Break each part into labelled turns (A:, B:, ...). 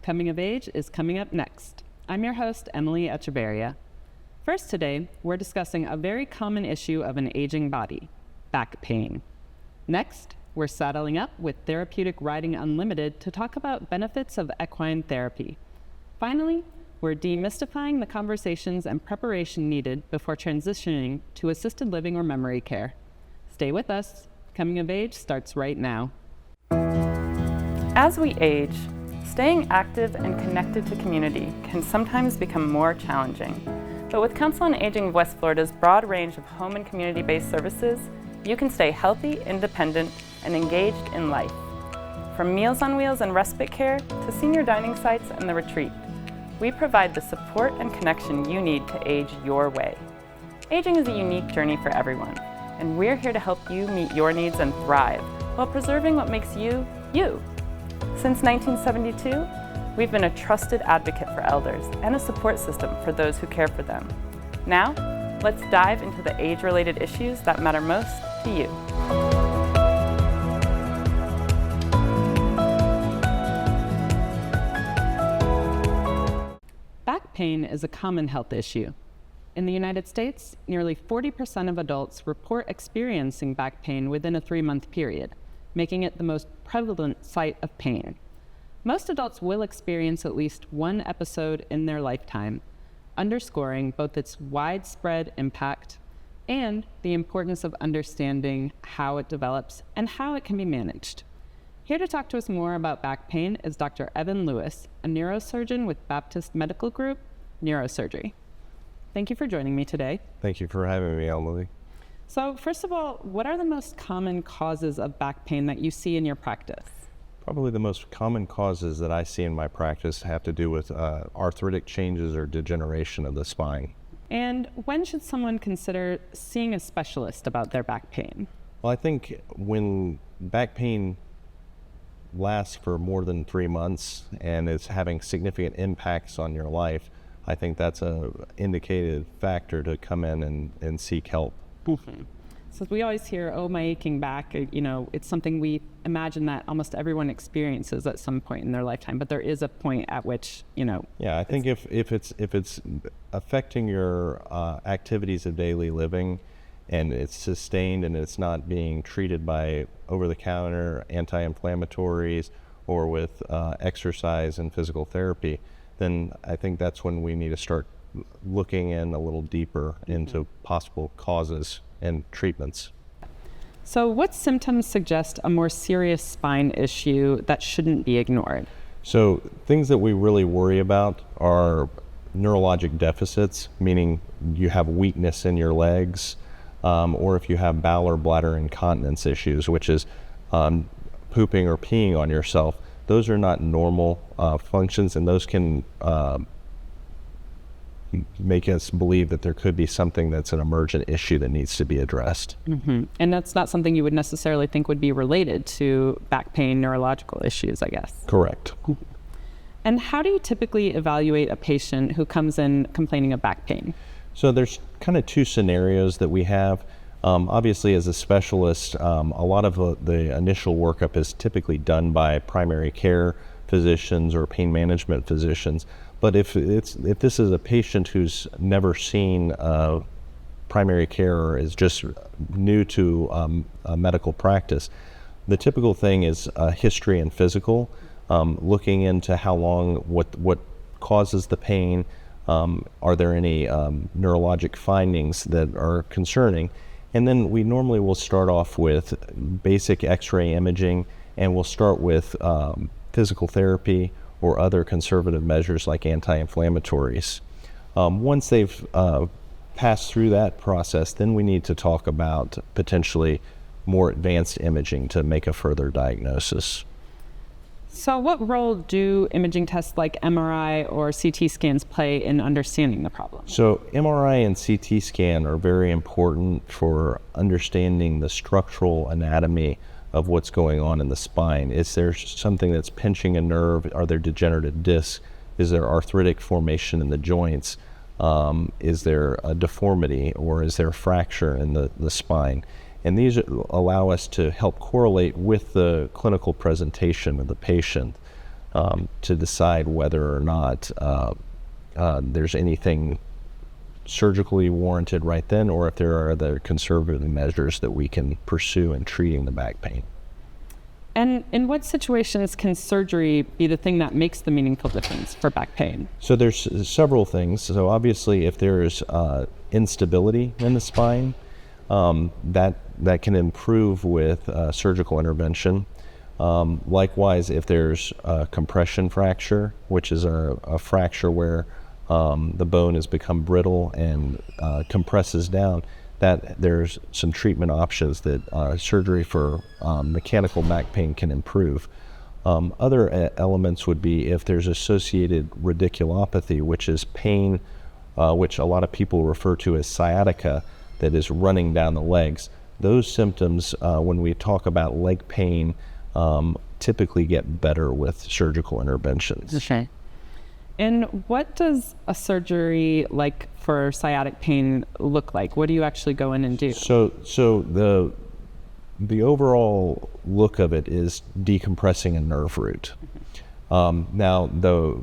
A: Coming of Age is coming up next. I'm your host, Emily Echeverria. First today, we're discussing a very common issue of an aging body, back pain. Next, we're saddling up with Therapeutic Riding Unlimited to talk about benefits of equine therapy. Finally, we're demystifying the conversations and preparation needed before transitioning to assisted living or memory care. Stay with us. Coming of Age starts right now. As we age, staying active and connected to community can sometimes become more challenging. But with Council on Aging of West Florida's broad range of home and community-based services, you can stay healthy, independent, and engaged in life. From Meals on Wheels and respite care to senior dining sites and the retreat, we provide the support and connection you need to age your way. Aging is a unique journey for everyone, and we're here to help you meet your needs and thrive while preserving what makes you, you. Since 1972, we've been a trusted advocate for elders and a support system for those who care for them. Now, let's dive into the age-related issues that matter most to you. Back pain is a common health issue. In the United States, nearly 40% of adults report experiencing back pain within a 3-month period, making it the most prevalent site of pain. Most adults will experience at least one episode in their lifetime, underscoring both its widespread impact and the importance of understanding how it develops and how it can be managed. Here to talk to us more about back pain is Dr. Evan Lewis, a neurosurgeon with Baptist Medical Group Neurosurgery. Thank you for joining me today.
B: Thank you for having me, Emily.
A: So first of all, what are the most common causes of back pain that you see in your practice?
B: Probably the most common causes that I see in my practice have to do with arthritic changes or degeneration of the spine.
A: And when should someone consider seeing a specialist about their back pain?
B: Well, I think when back pain lasts for more than 3 months and is having significant impacts on your life, I think that's an indicated factor to come in and seek help.
A: Mm-hmm. So we always hear, oh, my aching back, it's something we imagine that almost everyone experiences at some point in their lifetime, but there is a point at which, Yeah,
B: I think if it's affecting your activities of daily living and it's sustained and it's not being treated by over-the-counter anti-inflammatories or with exercise and physical therapy, then I think that's when we need to start looking in a little deeper into possible causes and treatments.
A: So what symptoms suggest a more serious spine issue that shouldn't be ignored?
B: So things that we really worry about are neurologic deficits, meaning you have weakness in your legs, or if you have bowel or bladder incontinence issues, which is pooping or peeing on yourself. Those are not normal functions, and those can make us believe that there could be something that's an emergent issue that needs to be addressed.
A: Mm-hmm. And that's not something you would necessarily think would be related to back pain neurological issues, I guess.
B: Correct.
A: And how do you typically evaluate a patient who comes in complaining of back pain?
B: So there's kind of 2 scenarios that we have. Obviously, as a specialist, a lot of the initial workup is typically done by primary care physicians or pain management physicians. But if this is a patient who's never seen primary care or is just new to medical practice, the typical thing is history and physical, looking into how long, what causes the pain, are there any neurologic findings that are concerning, and then we normally will start off with basic X-ray imaging, and we'll start with physical therapy or other conservative measures like anti-inflammatories. Once they've passed through that process, then we need to talk about potentially more advanced imaging to make a further diagnosis.
A: So what role do imaging tests like MRI or CT scans play in understanding the problem?
B: So MRI and CT scan are very important for understanding the structural anatomy of what's going on in the spine. Is there something that's pinching a nerve? Are there degenerative discs? Is there arthritic formation in the joints? Is there a deformity, or is there a fracture in the spine? And these allow us to help correlate with the clinical presentation of the patient. to decide whether or not there's anything surgically warranted right then, or if there are other conservative measures that we can pursue in treating the back pain.
C: And in what situations can surgery be the thing that makes the meaningful difference for back pain?
B: So there's several things. So obviously, if there's instability in the spine, that can improve with surgical intervention. Likewise, if there's a compression fracture, which is a fracture where the bone has become brittle and compresses down, that there's some treatment options that surgery for mechanical back pain can improve. Other elements would be if there's associated radiculopathy, which is pain, which a lot of people refer to as sciatica, that is running down the legs. Those symptoms, when we talk about leg pain, typically get better with surgical interventions.
C: Okay. And what does a surgery like for sciatic pain look like? What do you actually go in and do?
B: So the overall look of it is decompressing a nerve root. Now, the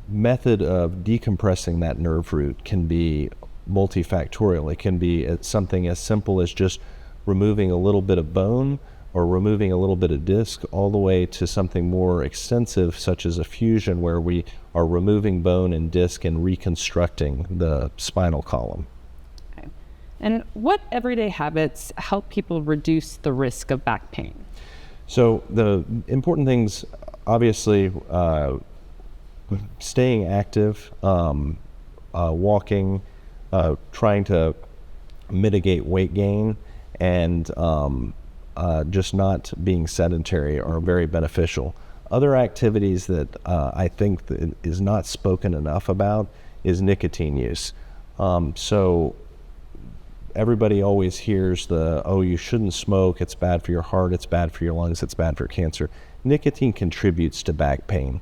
B: method of decompressing that nerve root can be multifactorial. It can be something as simple as just removing a little bit of bone or removing a little bit of disc, all the way to something more extensive, such as a fusion, where we are removing bone and disc and reconstructing the spinal column.
C: Okay. And what everyday habits help people reduce the risk of back pain?
B: So the important things, obviously, staying active, walking, trying to mitigate weight gain, and just not being sedentary are very beneficial. Other activities that I think that is not spoken enough about is nicotine use. So everybody always hears you shouldn't smoke, it's bad for your heart, it's bad for your lungs, it's bad for cancer. Nicotine contributes to back pain.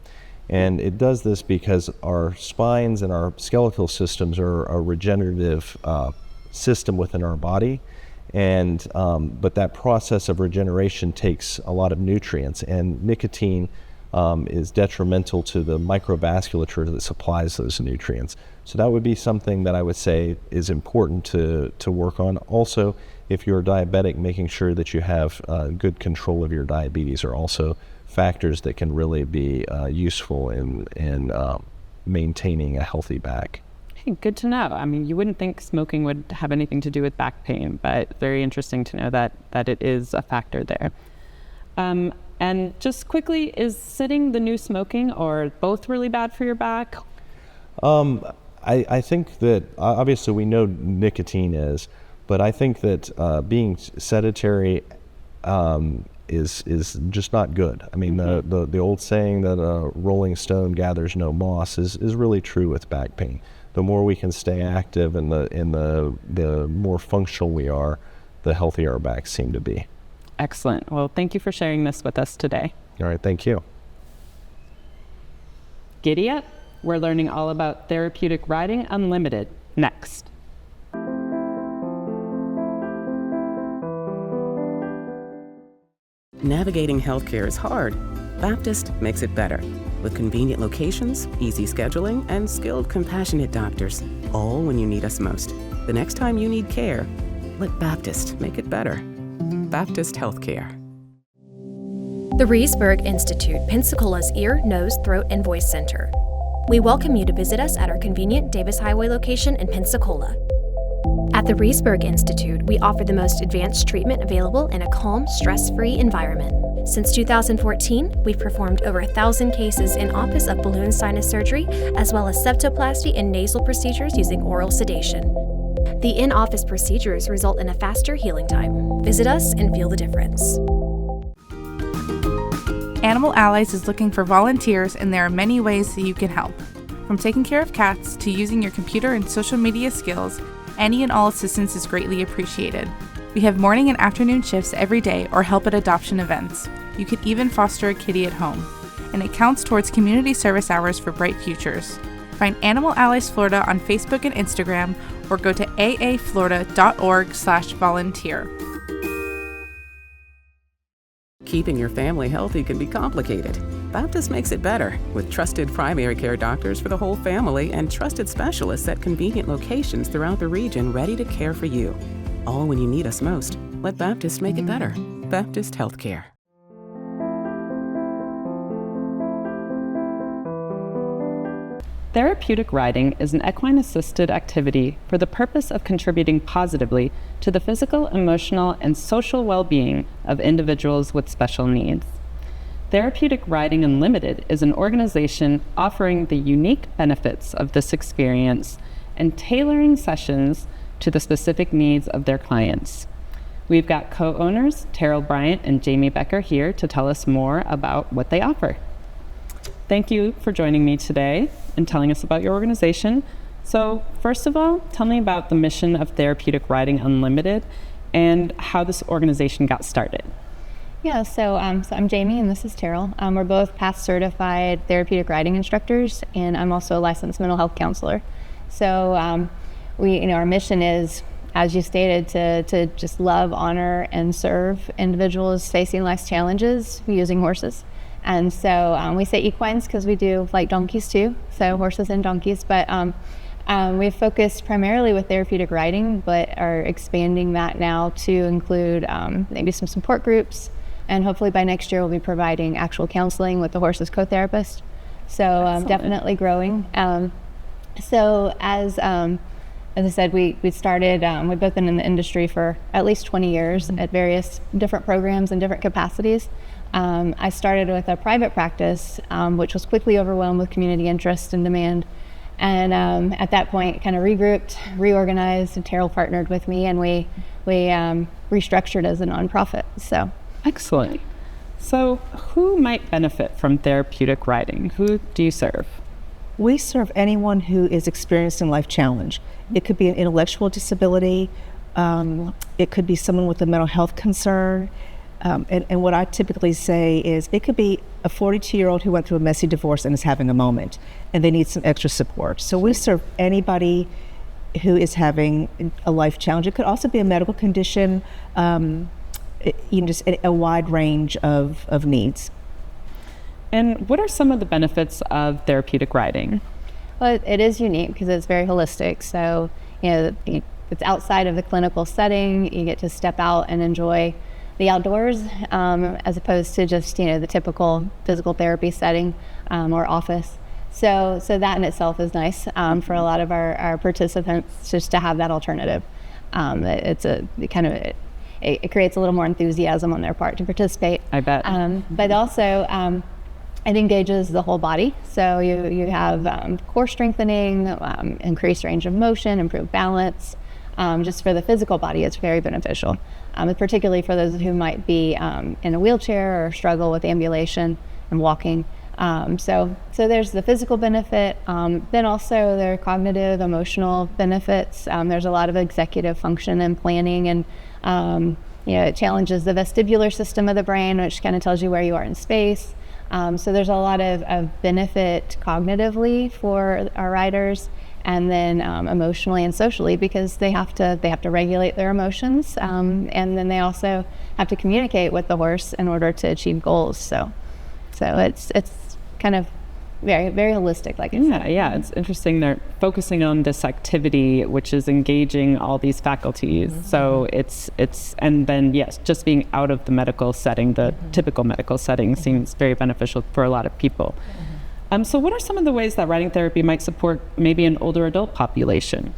B: And it does this because our spines and our skeletal systems are a regenerative system within our body. And but that process of regeneration takes a lot of nutrients, and nicotine is detrimental to the microvasculature that supplies those nutrients. So that would be something that I would say is important to work on. Also, if you're diabetic, making sure that you have good control of your diabetes are also factors that can really be useful in maintaining a healthy back.
C: Good to know. I mean, you wouldn't think smoking would have anything to do with back pain, but very interesting to know that it is a factor there. And just quickly, is sitting the new smoking, or both really bad for your back?
B: I think that obviously we know nicotine is, but I think that being sedentary is just not good. I mean, the old saying that a rolling stone gathers no moss is really true with back pain. The more we can stay active and the more functional we are, the healthier our backs seem to be.
C: Excellent. Well, thank you for sharing this with us today.
B: All right, thank you.
C: Giddy up. We're learning all about Therapeutic Riding Unlimited next.
D: Navigating healthcare is hard. Baptist makes it better. With convenient locations, easy scheduling, and skilled, compassionate doctors, all when you need us most. The next time you need care, let Baptist make it better. Baptist Healthcare.
E: The Reesburg Institute, Pensacola's ear, nose, throat, and voice center. We welcome you to visit us at our convenient Davis Highway location in Pensacola. At the Reesburg Institute, we offer the most advanced treatment available in a calm, stress-free environment. Since 2014, we've performed over 1,000 cases in office of balloon sinus surgery, as well as septoplasty and nasal procedures using oral sedation. The in-office procedures result in a faster healing time. Visit us and feel the difference.
F: Animal Allies is looking for volunteers, and there are many ways that you can help. From taking care of cats to using your computer and social media skills, any and all assistance is greatly appreciated. We have morning and afternoon shifts every day or help at adoption events. You can even foster a kitty at home. And it counts towards community service hours for bright futures. Find Animal Allies Florida on Facebook and Instagram, or go to aaflorida.org/volunteer.
D: Keeping your family healthy can be complicated. Baptist makes it better with trusted primary care doctors for the whole family and trusted specialists at convenient locations throughout the region ready to care for you. All when you need us most. Let Baptist make it better. Baptist Healthcare.
C: Therapeutic riding is an equine-assisted activity for the purpose of contributing positively to the physical, emotional, and social well-being of individuals with special needs. Therapeutic Riding Unlimited is an organization offering the unique benefits of this experience and tailoring sessions to the specific needs of their clients. We've got co-owners Terrill, Bryant, and Jaimie Baecker here to tell us more about what they offer. Thank you for joining me today and telling us about your organization. So first of all, tell me about the mission of Therapeutic Riding Unlimited and how this organization got started.
G: Yeah, so I'm Jaimie and this is Terrill. We're both past certified therapeutic riding instructors, and I'm also a licensed mental health counselor. So our mission is, as you stated, to just love, honor, and serve individuals facing life's challenges using horses. And so we say equines because we do like donkeys too, so horses and donkeys. But we've focused primarily with therapeutic riding, but are expanding that now to include maybe some support groups. And hopefully by next year we'll be providing actual counseling with the horse's co-therapist. So definitely growing. So as I said, we started, we've both been in the industry for at least 20 years at various different programs and different capacities. I started with a private practice, which was quickly overwhelmed with community interest and demand. And at that point, kind of regrouped, reorganized, and Terrill partnered with me, and we restructured as a nonprofit. So
C: excellent. So who might benefit from therapeutic riding? Who do you serve?
H: We serve anyone who is experiencing life challenge. It could be an intellectual disability. It could be someone with a mental health concern. And what I typically say is it could be a 42-year-old who went through a messy divorce and is having a moment, and they need some extra support. So we serve anybody who is having a life challenge. It could also be a medical condition, just a wide range of needs.
C: And what are some of the benefits of therapeutic riding?
G: Well, it is unique because it's very holistic. So, it's outside of the clinical setting. You get to step out and enjoy the outdoors, as opposed to just the typical physical therapy setting or office. So that in itself is nice for a lot of our participants, just to have that alternative. It creates a little more enthusiasm on their part to participate.
C: I bet.
G: But also it engages the whole body. So you have core strengthening, increased range of motion, improved balance. Just for the physical body, it's very beneficial. Particularly for those who might be in a wheelchair or struggle with ambulation and walking. So there's the physical benefit. Then also there are cognitive, emotional benefits. There's a lot of executive function and planning, and it challenges the vestibular system of the brain, which kind of tells you where you are in space. So there's a lot of benefit cognitively for our riders. And then emotionally and socially, because they have to regulate their emotions, and then they also have to communicate with the horse in order to achieve goals. So it's kind of very, very holistic, like I said.
C: Yeah, it's interesting. They're focusing on this activity, which is engaging all these faculties. Mm-hmm. So it's and then yes, just being out of the medical setting, the typical medical setting, seems very beneficial for a lot of people. So what are some of the ways that riding therapy might support maybe an older adult population?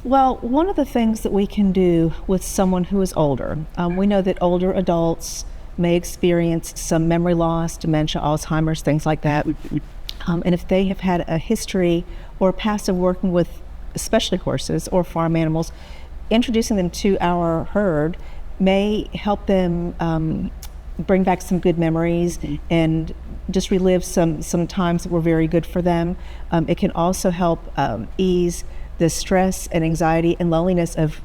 H: Well, one of the things that we can do with someone who is older, we know that older adults may experience some memory loss, dementia, Alzheimer's, things like that. And if they have had a history or past of working with especially horses or farm animals, introducing them to our herd may help them bring back some good memories and just relive some times that were very good for them. It can also help ease the stress and anxiety and loneliness of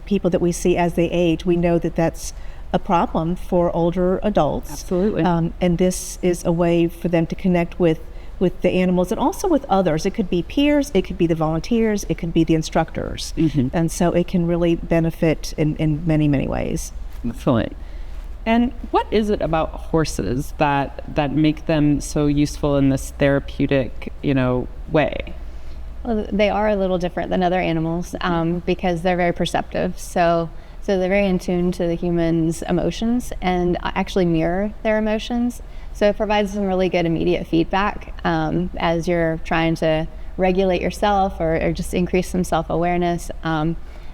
H: people that we see as they age. We know that that's a problem for older adults.
C: Absolutely.
H: And this is a way for them to connect with the animals and also with others. It could be peers, it could be the volunteers, it could be the instructors. And so it can really benefit in many, many ways.
C: Excellent. And what is it about horses that make them so useful in this therapeutic, way?
G: Well, they are a little different than other animals because they're very perceptive. So they're very in tune to the human's emotions and actually mirror their emotions. So it provides some really good immediate feedback as you're trying to regulate yourself or just increase some self-awareness.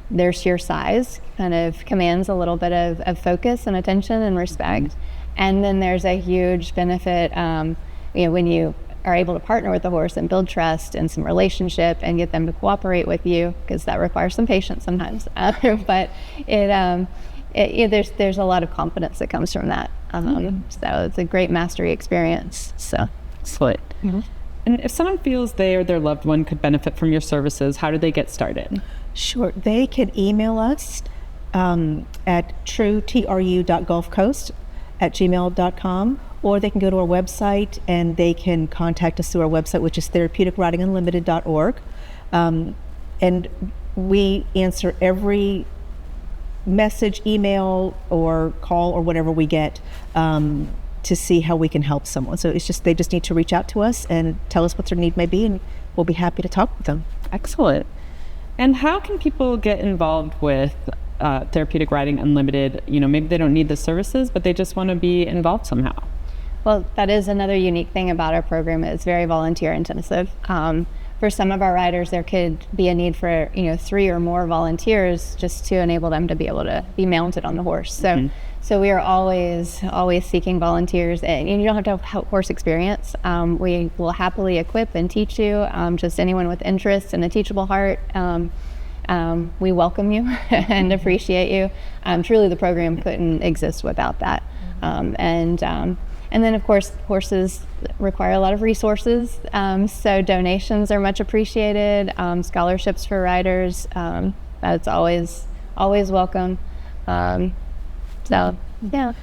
G: Their sheer size kind of commands a little bit of focus and attention and respect. And then there's a huge benefit when you are able to partner with the horse and build trust and some relationship and get them to cooperate with you, because that requires some patience sometimes. But there's a lot of confidence that comes from that. So it's a great mastery experience. So
C: Excellent. Mm-hmm. And if someone feels they or their loved one could benefit from your services, how do they get started?
H: Sure. They can email us at tru.golfcoast@gmail.com, or they can go to our website and they can contact us through our website, which is therapeuticridingunlimited.org. And we answer every message, email, or call, or whatever we get to see how we can help someone. So they just need to reach out to us and tell us what their need may be, and we'll be happy to talk with them.
C: Excellent. And how can people get involved with Therapeutic Riding Unlimited? Maybe they don't need the services, but they just want to be involved somehow.
G: Well, that is another unique thing about our program. It's very volunteer intensive. For some of our riders, there could be a need for 3 or more volunteers just to enable them to be able to be mounted on the horse. So we are always seeking volunteers, and you don't have to have horse experience. We will happily equip and teach you. Just anyone with interest and a teachable heart. We welcome you and appreciate you. Truly, the program couldn't exist without that. And then, of course, horses require a lot of resources, so donations are much appreciated. Scholarships for riders, that's always welcome. Yeah.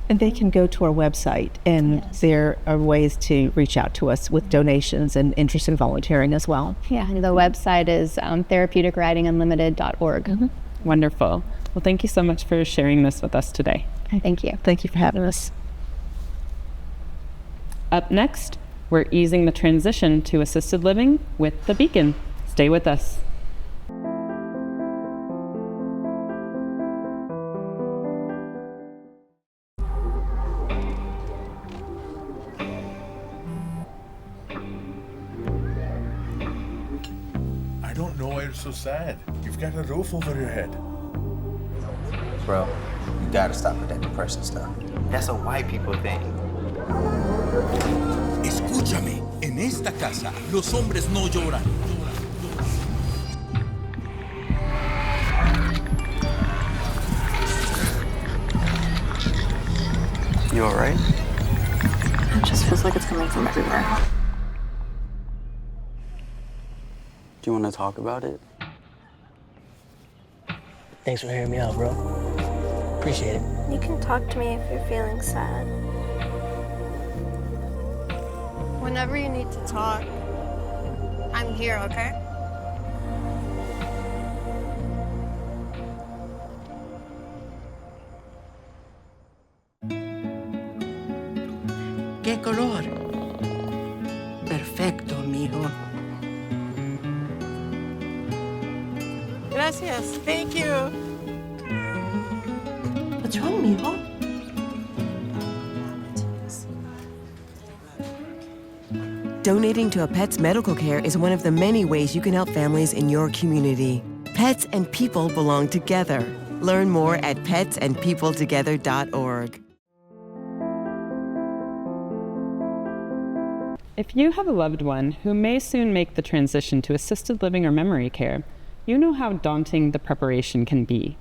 H: And they can go to our website, and there are ways to reach out to us with donations and interest in volunteering as well.
G: Yeah, and the website is therapeuticridingunlimited.org.
C: Mm-hmm. Wonderful. Well, thank you so much for sharing this with us today.
G: Thank you.
H: Thank you for having us.
C: Up next, we're easing the transition to assisted living with the Beacon. Stay with us.
I: I don't know why you're so sad. You've got a roof over your head.
J: Bro, you gotta stop with that depression stuff. That's a white people thing.
K: Escúchame, en esta casa los hombres no lloran.
J: You all right?
L: It just feels like it's coming from everywhere.
J: Do you want to talk about it?
M: Thanks for hearing me out, bro. Appreciate it.
N: You can talk to me if you're feeling sad. Whenever you need to talk, I'm here, okay?
O: ¿Qué color? Perfecto, mijo.
P: Gracias. Thank you.
O: What's wrong, mijo?
Q: Donating to a pet's medical care is one of the many ways you can help families in your community. Pets and people belong together. Learn more at petsandpeopletogether.org.
C: If you have a loved one who may soon make the transition to assisted living or memory care, you know how daunting the preparation can be.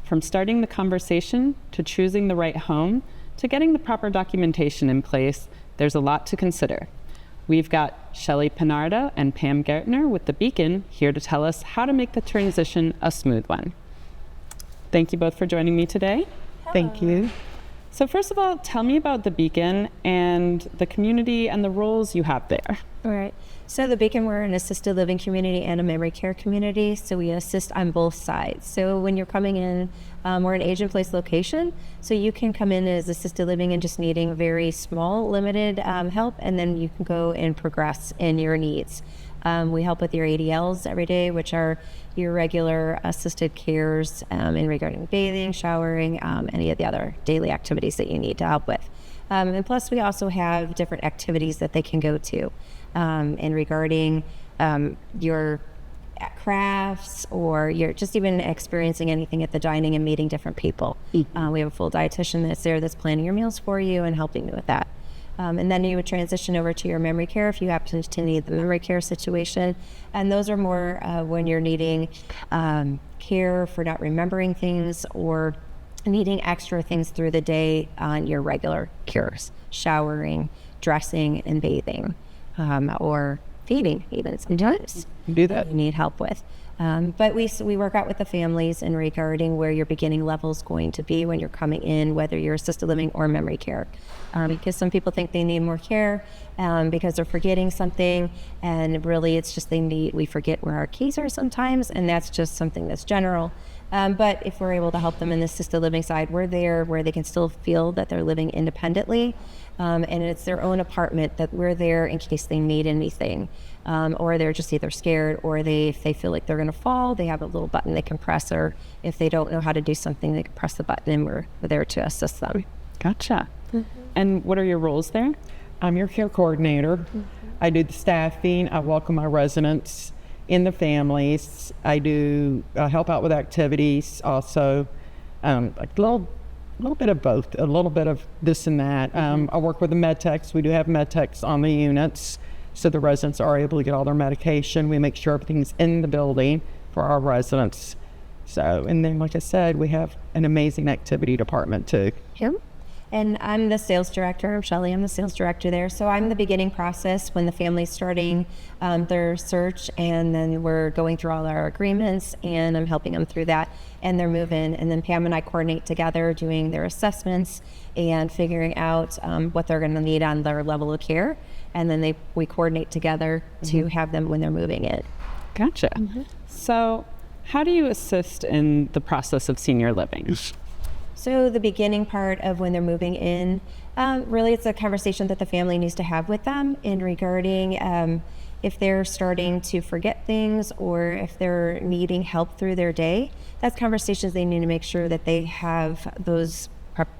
C: From starting the conversation, to choosing the right home, to getting the proper documentation in place, there's a lot to consider. We've got Shelley Pinardo and Pam Gaertner with the Beacon here to tell us how to make the transition a smooth one. Thank you both for joining me today.
H: Hello. Thank you.
C: So first of all, tell me about the Beacon and the community and the roles you have there.
O: All right. So the Beacon, we're an assisted living community and a memory care community. So we assist on both sides. So when you're coming in, we're an age-in-place location. So you can come in as assisted living and just needing very small, limited help, and then you can go and progress in your needs. We help with your ADLs every day, which are your regular assisted cares in regarding bathing, showering, any of the other daily activities that you need to help with. And plus, we also have different activities that they can go to in regarding your crafts, or you're just even experiencing anything at the dining and meeting different people. We have a full dietitian that's there that's planning your meals for you and helping you with that. And then you would transition over to your memory care if you happen to need the memory care situation. And those are more when you're needing care for not remembering things or needing extra things through the day on your regular cures, showering, dressing, and bathing, or feeding even sometimes.
C: Do that.
O: You need help with. But we work out with the families in regarding where your beginning level is going to be when you're coming in, whether you're assisted living or memory care. Because some people think they need more care because they're forgetting something, and really it's just we forget where our keys are sometimes, and that's just something that's general. But if we're able to help them in the assisted living side, we're there where they can still feel that they're living independently, and it's their own apartment, that we're there in case they need anything. Or they're just either scared, or if they feel like they're going to fall, they have a little button they can press, or if they don't know how to do something, they can press the button, and we're there to assist them.
C: Gotcha. And what are your roles there?
P: I'm your care coordinator. I do the staffing. I welcome my residents in the families. I do help out with activities also, like a little bit of both, a little bit of this and that. I work with the med techs. We do have med techs on the units, so the residents are able to get all their medication. We make sure everything's in the building for our residents. So, and then like I said, we have an amazing activity department too.
O: Yep. And I'm the sales director. Shelley, I'm the sales director there. So I'm the beginning process when the family's starting their search, and then we're going through all our agreements, and I'm helping them through that and their move-in. And then Pam and I coordinate together doing their assessments and figuring out what they're going to need on their level of care. And then we coordinate together to have them when they're moving in.
C: Gotcha. So how do you assist in the process of senior living?
O: So the beginning part of when they're moving in, really it's a conversation that the family needs to have with them in regarding if they're starting to forget things, or if they're needing help through their day. That's conversations they need to make sure that they have those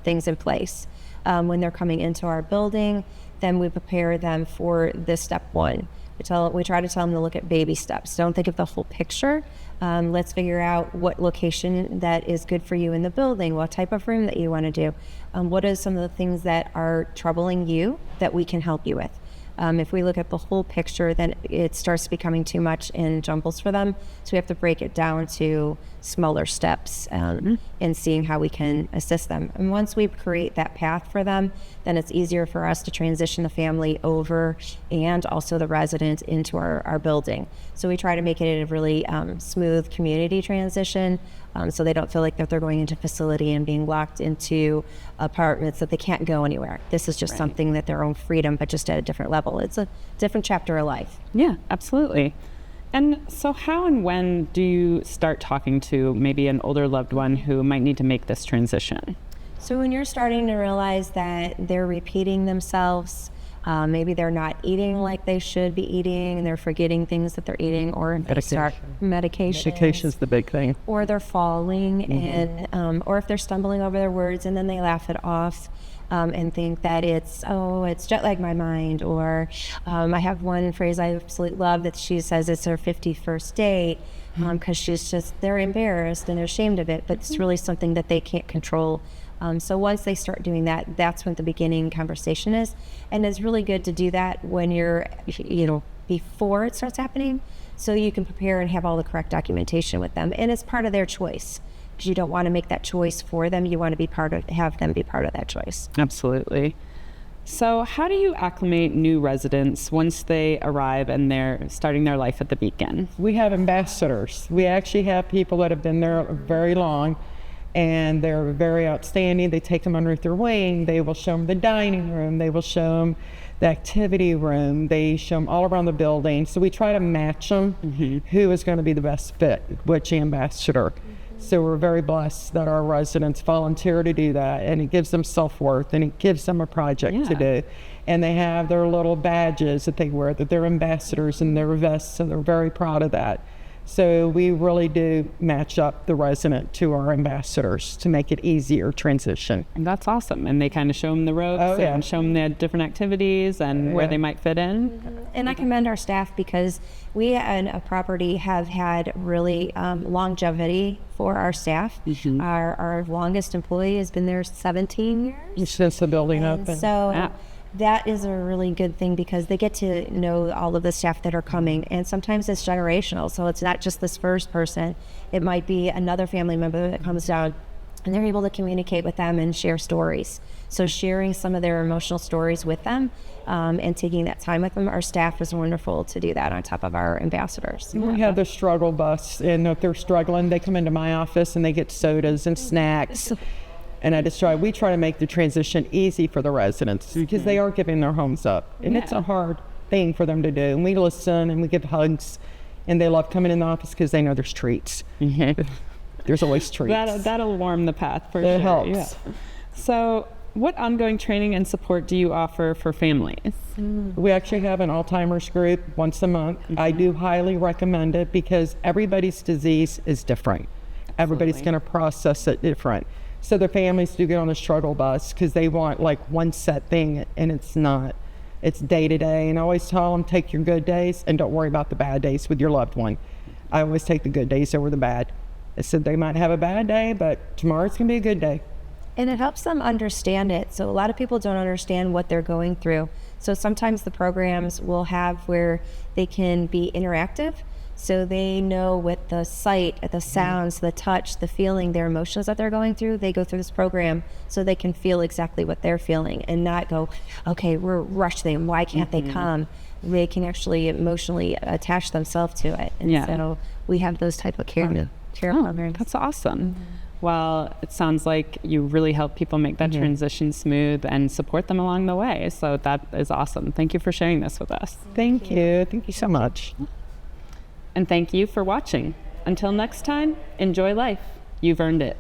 O: things in place. When they're coming into our building, then we prepare them for this step one. We try to tell them to look at baby steps. Don't think of the whole picture. Let's figure out what location that is good for you in the building, what type of room that you want to do. What are some of the things that are troubling you that we can help you with? If we look at the whole picture, then it starts becoming too much in jumbles for them. So we have to break it down to smaller steps and seeing how we can assist them. And once we create that path for them, then it's easier for us to transition the family over and also the resident into our building. So we try to make it a really smooth community transition, so they don't feel like that they're going into facility and being locked into apartments that they can't go anywhere. This is just something that their own freedom, but just at a different level. It's a different chapter of life.
C: Yeah, absolutely. And so how and when do you start talking to maybe an older loved one who might need to make this transition?
O: So when you're starting to realize that they're repeating themselves, maybe they're not eating like they should be eating, and they're forgetting things that they're eating, or they start medication.
P: Medication's the big thing.
O: Or they're falling, and or if they're stumbling over their words and then they laugh it off. And think that it's jet lag my mind, or I have one phrase I absolutely love that she says it's her 51st date because they're embarrassed and they're ashamed of it, but it's really something that they can't control. So once they start doing that, that's when the beginning conversation is, and it's really good to do that when you're, before it starts happening, so you can prepare and have all the correct documentation with them, and it's part of their choice. Because you don't want to make that choice for them. You want to have them be part of that choice.
C: Absolutely. So how do you acclimate new residents once they arrive and they're starting their life at the Beacon?
P: We have ambassadors. We actually have people that have been there very long, and they're very outstanding. They take them underneath their wing. They will show them the dining room. They will show them the activity room. They show them all around the building. So we try to match them who is going to be the best fit, which ambassador. So we're very blessed that our residents volunteer to do that, and it gives them self-worth, and it gives them a project to do. And they have their little badges that they wear, that they're ambassadors, and their vests, and they're very proud of that. So we really do match up the resident to our ambassadors to make it easier transition.
C: And that's awesome. And they kind of show them the ropes and show them the different activities and where they might fit in.
O: And I commend our staff because we in a property have had really longevity for our staff. Our longest employee has been there 17 years.
P: Since the building opened.
O: So that is a really good thing because they get to know all of the staff that are coming, and sometimes it's generational. So it's not just this first person. It might be another family member that comes down, and they're able to communicate with them and share stories. So sharing some of their emotional stories with them and taking that time with them, our staff is wonderful to do that on top of our ambassadors.
P: We have the struggle bus, and if they're struggling, they come into my office and they get sodas and snacks. And we try to make the transition easy for the residents because they are giving their homes up. And it's a hard thing for them to do. And we listen and we give hugs, and they love coming in the office because they know there's treats. There's always treats.
C: That'll warm the path for sure.
P: It helps.
C: Yeah. So what ongoing training and support do you offer for families?
P: We actually have an Alzheimer's group once a month. I do highly recommend it because everybody's disease is different. Everybody's going to process it different. So the families do get on the struggle bus because they want like one set thing, and it's not. It's day to day. And I always tell them, take your good days and don't worry about the bad days with your loved one. I always take the good days over the bad. I said they might have a bad day, but tomorrow's going to be a good day.
O: And it helps them understand it. So a lot of people don't understand what they're going through. So sometimes the programs will have where they can be interactive. So they know with the sight, the sounds, the touch, the feeling, their emotions that they're going through, they go through this program so they can feel exactly what they're feeling and not go, okay, we're rushing them, why can't they come? They can actually emotionally attach themselves to it. And so we have those type of care programs.
C: That's awesome. Well, it sounds like you really help people make that transition smooth and support them along the way. So that is awesome. Thank you for sharing this with us.
P: Thank you. Thank you so much.
C: And thank you for watching. Until next time, enjoy life. You've earned it.